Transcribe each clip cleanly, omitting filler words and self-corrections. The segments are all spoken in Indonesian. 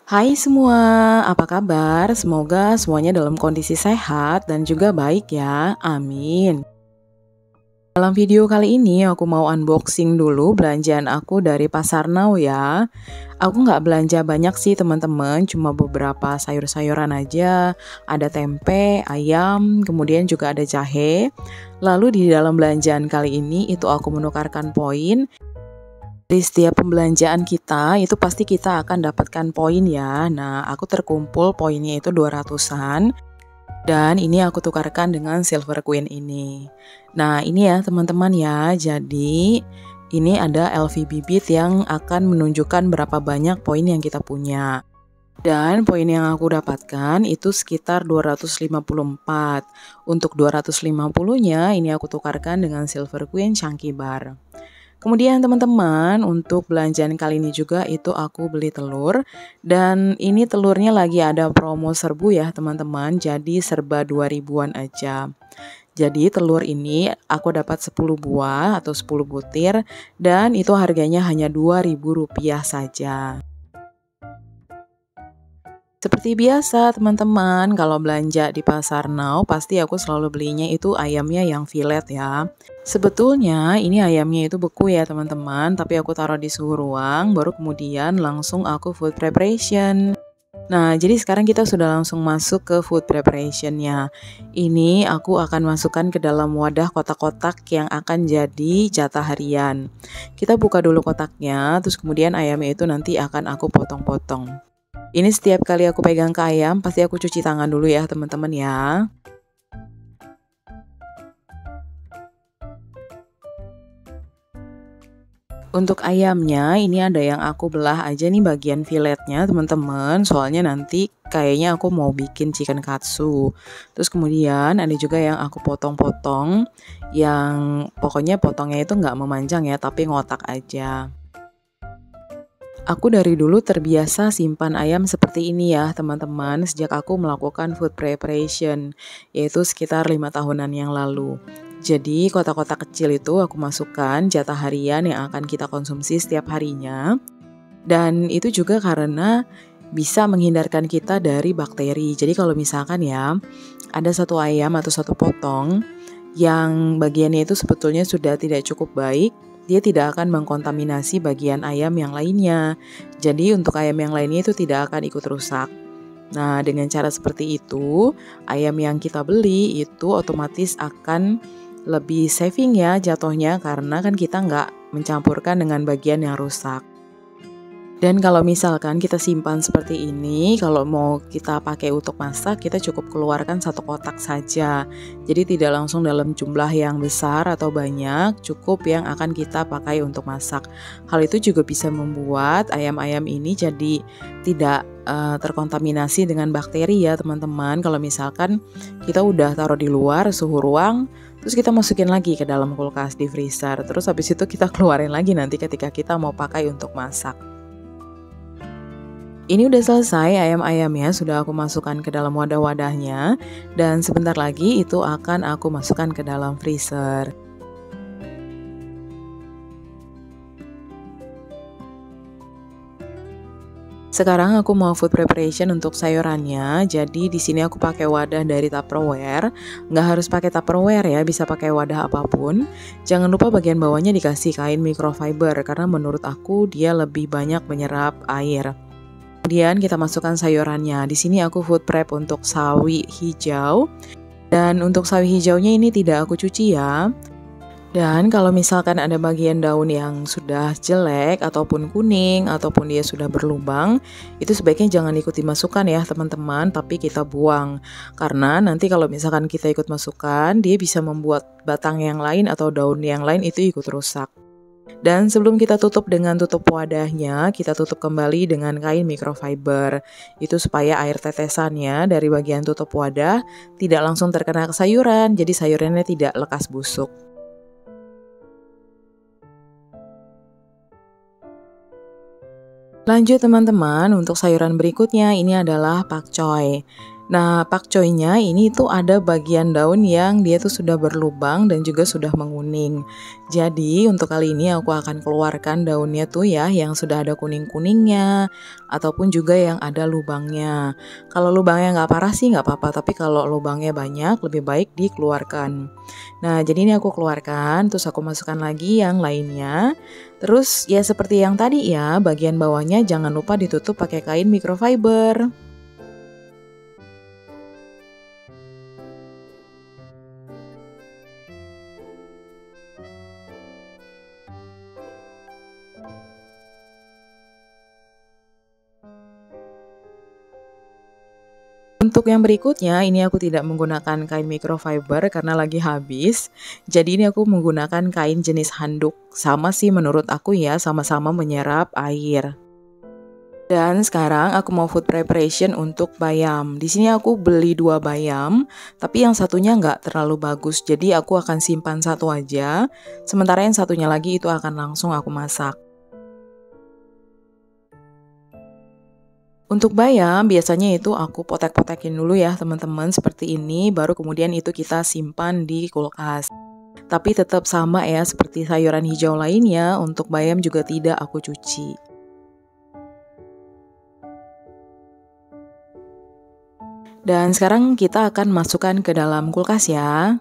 Hai semua, apa kabar? Semoga semuanya dalam kondisi sehat dan juga baik ya, amin. Dalam video kali ini aku mau unboxing dulu belanjaan aku dari Pasar Now ya. Aku nggak belanja banyak sih teman-teman, cuma beberapa sayur-sayuran aja. Ada tempe, ayam, kemudian juga ada jahe. Lalu di dalam belanjaan kali ini itu aku menukarkan poin. Dari setiap pembelanjaan kita, itu pasti kita akan dapatkan poin ya. Nah, aku terkumpul poinnya itu 200-an. Dan ini aku tukarkan dengan Silver Queen ini. Nah, ini ya teman-teman ya. Jadi, ini ada LV Bibit yang akan menunjukkan berapa banyak poin yang kita punya. Dan poin yang aku dapatkan itu sekitar 254. Untuk 250-nya ini aku tukarkan dengan Silver Queen Chunky Bar. Kemudian teman-teman, untuk belanjaan kali ini juga itu aku beli telur. Dan ini telurnya lagi ada promo serbu ya teman-teman, jadi serba 2000-an aja. Jadi telur ini aku dapat 10 buah atau 10 butir dan itu harganya hanya Rp2.000 saja. Seperti biasa teman-teman, kalau belanja di Pasar Now pasti aku selalu belinya itu ayamnya yang fillet ya. Sebetulnya ini ayamnya itu beku ya teman-teman, tapi aku taruh di suhu ruang baru kemudian langsung aku food preparation. Nah, jadi sekarang kita sudah langsung masuk ke food preparationnya. Ini aku akan masukkan ke dalam wadah kotak-kotak yang akan jadi jatah harian. Kita buka dulu kotaknya, terus kemudian ayamnya itu nanti akan aku potong-potong. Ini setiap kali aku pegang ke ayam, pasti aku cuci tangan dulu ya teman-teman ya. Untuk ayamnya, ini ada yang aku belah aja nih bagian filetnya teman-teman. Soalnya nanti kayaknya aku mau bikin chicken katsu. Terus kemudian ada juga yang aku potong-potong. Yang pokoknya potongnya itu nggak memanjang ya, tapi ngotak aja. Aku dari dulu terbiasa simpan ayam seperti ini ya teman-teman sejak aku melakukan food preparation, yaitu sekitar 5 tahunan yang lalu. Jadi kotak-kotak kecil itu aku masukkan jatah harian yang akan kita konsumsi setiap harinya. Dan itu juga karena bisa menghindarkan kita dari bakteri. Jadi kalau misalkan ya ada satu ayam atau satu potong yang bagiannya itu sebetulnya sudah tidak cukup baik, dia tidak akan mengkontaminasi bagian ayam yang lainnya. Jadi untuk ayam yang lainnya itu tidak akan ikut rusak. Nah, dengan cara seperti itu, ayam yang kita beli itu otomatis akan lebih saving ya jatuhnya karena kan kita nggak mencampurkan dengan bagian yang rusak. Dan kalau misalkan kita simpan seperti ini, kalau mau kita pakai untuk masak, kita cukup keluarkan satu kotak saja. Jadi tidak langsung dalam jumlah yang besar atau banyak, cukup yang akan kita pakai untuk masak. Hal itu juga bisa membuat ayam-ayam ini jadi tidak terkontaminasi dengan bakteri ya teman-teman. Kalau misalkan kita udah taruh di luar suhu ruang, terus kita masukin lagi ke dalam kulkas di freezer. Terus habis itu kita keluarin lagi nanti ketika kita mau pakai untuk masak. Ini udah selesai ayam-ayamnya, sudah aku masukkan ke dalam wadah-wadahnya dan sebentar lagi itu akan aku masukkan ke dalam freezer. Sekarang aku mau food preparation untuk sayurannya. Jadi di sini aku pakai wadah dari Tupperware. Nggak harus pakai Tupperware ya, bisa pakai wadah apapun. Jangan lupa bagian bawahnya dikasih kain microfiber karena menurut aku dia lebih banyak menyerap air. Kemudian kita masukkan sayurannya. Di sini aku food prep untuk sawi hijau. Dan untuk sawi hijaunya ini tidak aku cuci ya. Dan kalau misalkan ada bagian daun yang sudah jelek ataupun kuning ataupun dia sudah berlubang, itu sebaiknya jangan ikut dimasukkan ya teman-teman, tapi kita buang. Karena nanti kalau misalkan kita ikut masukkan, dia bisa membuat batang yang lain atau daun yang lain itu ikut rusak. Dan sebelum kita tutup dengan tutup wadahnya, kita tutup kembali dengan kain microfiber. Itu supaya air tetesannya dari bagian tutup wadah tidak langsung terkena ke sayuran, jadi sayurannya tidak lekas busuk. Lanjut teman-teman, untuk sayuran berikutnya ini adalah pakcoy. Nah, pakcoynya ini tuh ada bagian daun yang dia tuh sudah berlubang dan juga sudah menguning. Jadi untuk kali ini aku akan keluarkan daunnya tuh ya yang sudah ada kuning-kuningnya ataupun juga yang ada lubangnya. Kalau lubangnya nggak parah sih nggak apa-apa, tapi kalau lubangnya banyak lebih baik dikeluarkan. Nah, jadi ini aku keluarkan, terus aku masukkan lagi yang lainnya. Terus ya seperti yang tadi ya, bagian bawahnya jangan lupa ditutup pakai kain microfiber. Untuk yang berikutnya, ini aku tidak menggunakan kain microfiber karena lagi habis. Jadi ini aku menggunakan kain jenis handuk. Sama sih menurut aku ya, sama-sama menyerap air. Dan sekarang aku mau food preparation untuk bayam. Di sini aku beli 2 bayam, tapi yang satunya nggak terlalu bagus. Jadi aku akan simpan satu aja. Sementara yang satunya lagi itu akan langsung aku masak. Untuk bayam biasanya itu aku potek-potekin dulu ya teman-teman seperti ini, baru kemudian itu kita simpan di kulkas. Tapi tetap sama ya seperti sayuran hijau lainnya, untuk bayam juga tidak aku cuci. Dan sekarang kita akan masukkan ke dalam kulkas ya.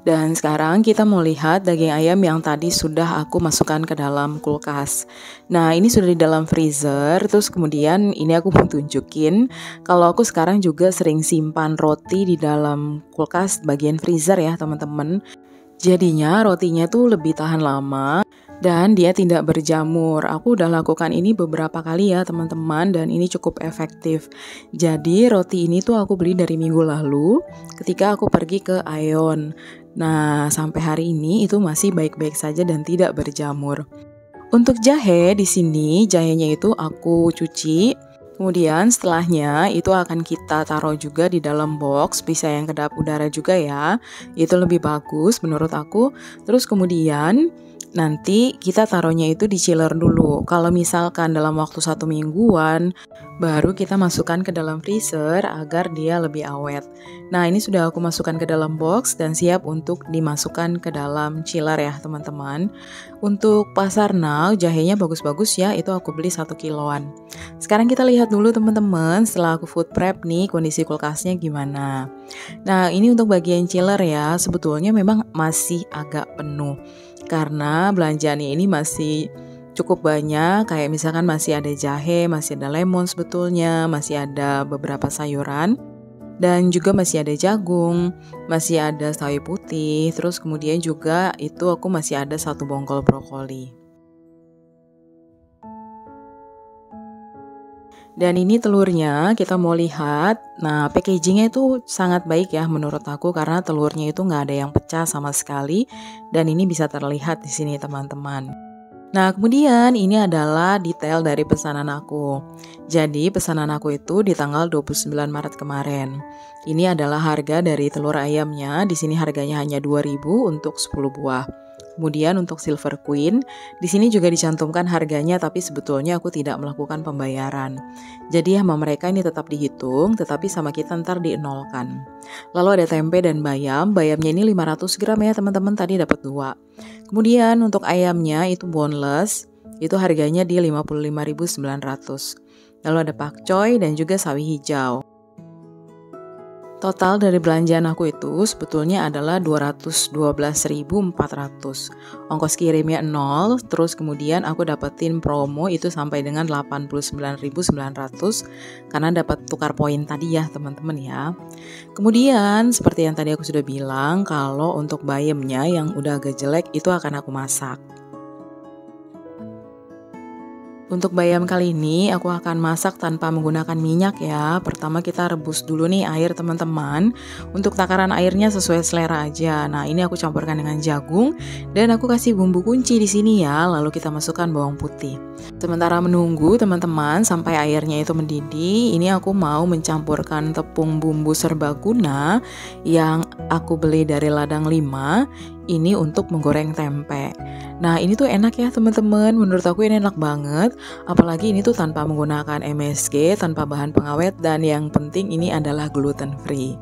Dan sekarang kita mau lihat daging ayam yang tadi sudah aku masukkan ke dalam kulkas. Nah, ini sudah di dalam freezer, terus kemudian ini aku mau tunjukin kalau aku sekarang juga sering simpan roti di dalam kulkas bagian freezer ya teman-teman. Jadinya rotinya tuh lebih tahan lama dan dia tidak berjamur. Aku udah lakukan ini beberapa kali ya teman-teman dan ini cukup efektif. Jadi roti ini tuh aku beli dari minggu lalu ketika aku pergi ke Aeon. Nah, sampai hari ini itu masih baik-baik saja dan tidak berjamur. Untuk jahe di sini, jahenya itu aku cuci. Kemudian setelahnya itu akan kita taruh juga di dalam box, bisa yang kedap udara juga ya. Itu lebih bagus menurut aku. Terus kemudian nanti kita taruhnya itu di chiller dulu. Kalau misalkan dalam waktu 1 mingguan, baru kita masukkan ke dalam freezer agar dia lebih awet. Nah, ini sudah aku masukkan ke dalam box dan siap untuk dimasukkan ke dalam chiller ya teman-teman. Untuk pasar now, jahenya bagus-bagus ya, itu aku beli 1 kiloan. Sekarang kita lihat dulu teman-teman, setelah aku food prep nih, kondisi kulkasnya gimana. Nah, ini untuk bagian chiller ya, sebetulnya memang masih agak penuh. Karena belanjaannya ini masih cukup banyak, kayak misalkan masih ada jahe, masih ada lemon sebetulnya, masih ada beberapa sayuran, dan juga masih ada jagung, masih ada sawi putih, terus kemudian juga itu aku masih ada 1 bongkol brokoli. Dan ini telurnya kita mau lihat. Nah, packagingnya itu sangat baik ya menurut aku karena telurnya itu nggak ada yang pecah sama sekali dan ini bisa terlihat di sini teman-teman. Nah, kemudian ini adalah detail dari pesanan aku. Jadi, pesanan aku itu di tanggal 29 Maret kemarin. Ini adalah harga dari telur ayamnya. Di sini harganya hanya 2.000 untuk 10 buah. Kemudian untuk Silver Queen, di sini juga dicantumkan harganya tapi sebetulnya aku tidak melakukan pembayaran. Jadi sama mereka ini tetap dihitung, tetapi sama kita ntar dienolkan. Lalu ada tempe dan bayam, bayamnya ini 500 gram ya teman-teman, tadi dapat 2. Kemudian untuk ayamnya itu boneless, itu harganya di 55.900. Lalu ada pakcoy dan juga sawi hijau. Total dari belanjaan aku itu sebetulnya adalah 212.400. Ongkos kirimnya 0, terus kemudian aku dapetin promo itu sampai dengan 89.900 karena dapat tukar poin tadi ya teman-teman ya. Kemudian seperti yang tadi aku sudah bilang, kalau untuk bayamnya yang udah agak jelek itu akan aku masak. Untuk bayam kali ini aku akan masak tanpa menggunakan minyak ya. Pertama kita rebus dulu nih air teman-teman. Untuk takaran airnya sesuai selera aja. Nah, ini aku campurkan dengan jagung dan aku kasih bumbu kunci di sini ya. Lalu kita masukkan bawang putih. Sementara menunggu teman-teman sampai airnya itu mendidih, ini aku mau mencampurkan tepung bumbu serbaguna yang aku beli dari ladang 5. Ini untuk menggoreng tempe. Nah, ini tuh enak ya teman-teman, menurut aku ini enak banget. Apalagi ini tuh tanpa menggunakan MSG, tanpa bahan pengawet, dan yang penting ini adalah gluten free.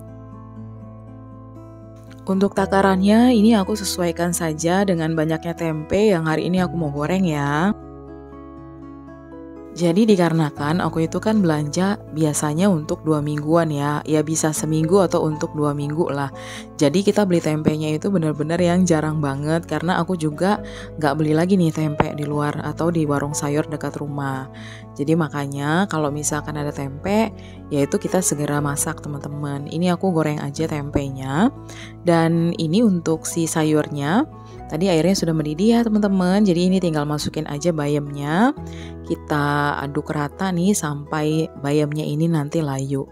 Untuk takarannya ini aku sesuaikan saja dengan banyaknya tempe yang hari ini aku mau goreng ya. Jadi dikarenakan aku itu kan belanja biasanya untuk 2 mingguan ya. Ya bisa seminggu atau untuk 2 minggu lah. Jadi kita beli tempenya itu benar-benar yang jarang banget. Karena aku juga nggak beli lagi nih tempe di luar atau di warung sayur dekat rumah. Jadi makanya kalau misalkan ada tempe, yaitu kita segera masak teman-teman. Ini aku goreng aja tempenya. Dan ini untuk si sayurnya. Tadi airnya sudah mendidih ya teman-teman. Jadi ini tinggal masukin aja bayamnya. Kita aduk rata nih sampai bayamnya ini nanti layu.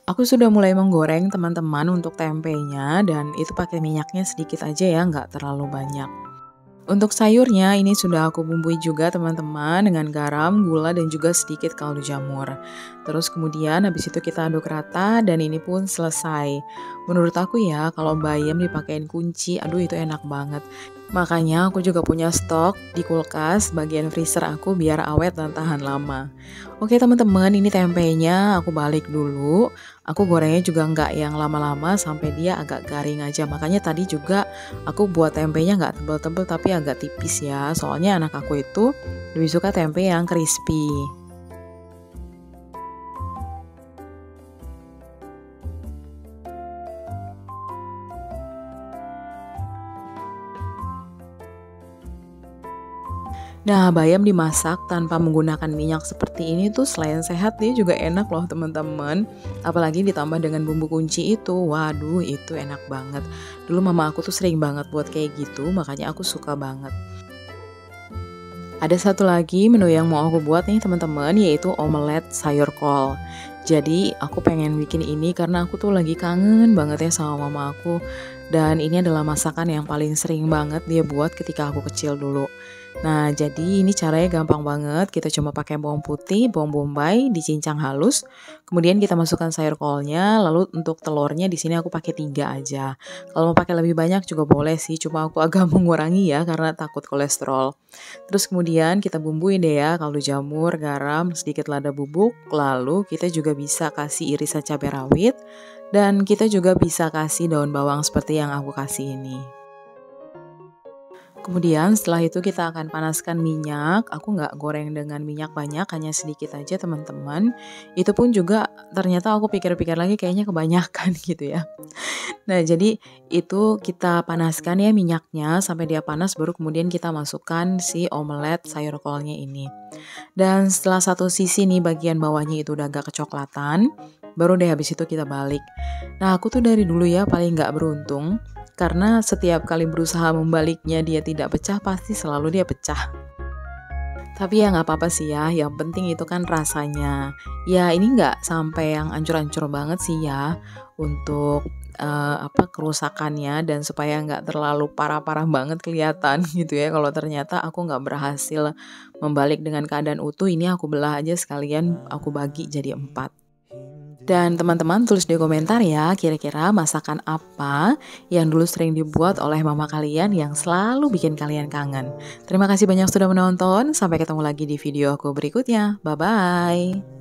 Aku sudah mulai menggoreng teman-teman untuk tempenya dan itu pakai minyaknya sedikit aja ya, nggak terlalu banyak. Untuk sayurnya ini sudah aku bumbui juga teman-teman dengan garam, gula, dan juga sedikit kaldu jamur. Terus kemudian habis itu kita aduk rata dan ini pun selesai. Menurut aku ya kalau bayam dipakein kunci, aduh itu enak banget. Makanya aku juga punya stok di kulkas bagian freezer aku biar awet dan tahan lama. Oke teman-teman, ini tempenya aku balik dulu. Aku gorengnya juga nggak yang lama-lama sampai dia agak garing aja. Makanya tadi juga aku buat tempenya nggak tebel-tebel tapi agak tipis ya. Soalnya anak aku itu lebih suka tempe yang crispy. Nah, bayam dimasak tanpa menggunakan minyak seperti ini tuh selain sehat dia juga enak loh teman-teman. Apalagi ditambah dengan bumbu kunci itu, waduh itu enak banget. Dulu mama aku tuh sering banget buat kayak gitu, makanya aku suka banget. Ada satu lagi menu yang mau aku buat nih teman-teman, yaitu omelet sayur kol. Jadi aku pengen bikin ini karena aku tuh lagi kangen banget ya sama mama aku. Dan ini adalah masakan yang paling sering banget dia buat ketika aku kecil dulu. Nah, jadi ini caranya gampang banget. Kita cuma pakai bawang putih, bawang bombay, dicincang halus. Kemudian kita masukkan sayur kolnya. Lalu untuk telurnya di sini aku pakai 3 aja. Kalau mau pakai lebih banyak juga boleh sih. Cuma aku agak mengurangi ya karena takut kolesterol. Terus kemudian kita bumbuin deh ya, kaldu jamur, garam, sedikit lada bubuk. Lalu kita juga bisa kasih irisan cabai rawit. Dan kita juga bisa kasih daun bawang seperti yang aku kasih ini. Kemudian setelah itu kita akan panaskan minyak. Aku nggak goreng dengan minyak banyak, hanya sedikit aja teman-teman. Itu pun juga ternyata aku pikir-pikir lagi kayaknya kebanyakan gitu ya. Nah jadi itu kita panaskan ya minyaknya sampai dia panas baru kemudian kita masukkan si omelet sayur kolnya ini. Dan setelah satu sisi nih bagian bawahnya itu udah agak kecoklatan, baru deh habis itu kita balik. Nah aku tuh dari dulu ya paling nggak beruntung. Karena setiap kali berusaha membaliknya dia tidak pecah, pasti selalu dia pecah. Tapi ya nggak apa-apa sih ya, yang penting itu kan rasanya. Ya ini nggak sampai yang ancur-ancur banget sih ya untuk kerusakannya dan supaya nggak terlalu parah-parah banget kelihatan gitu ya. Kalau ternyata aku nggak berhasil membalik dengan keadaan utuh, ini aku belah aja sekalian aku bagi jadi 4. Dan teman-teman tulis di komentar ya, kira-kira masakan apa yang dulu sering dibuat oleh mama kalian yang selalu bikin kalian kangen. Terima kasih banyak sudah menonton, sampai ketemu lagi di video aku berikutnya. Bye-bye!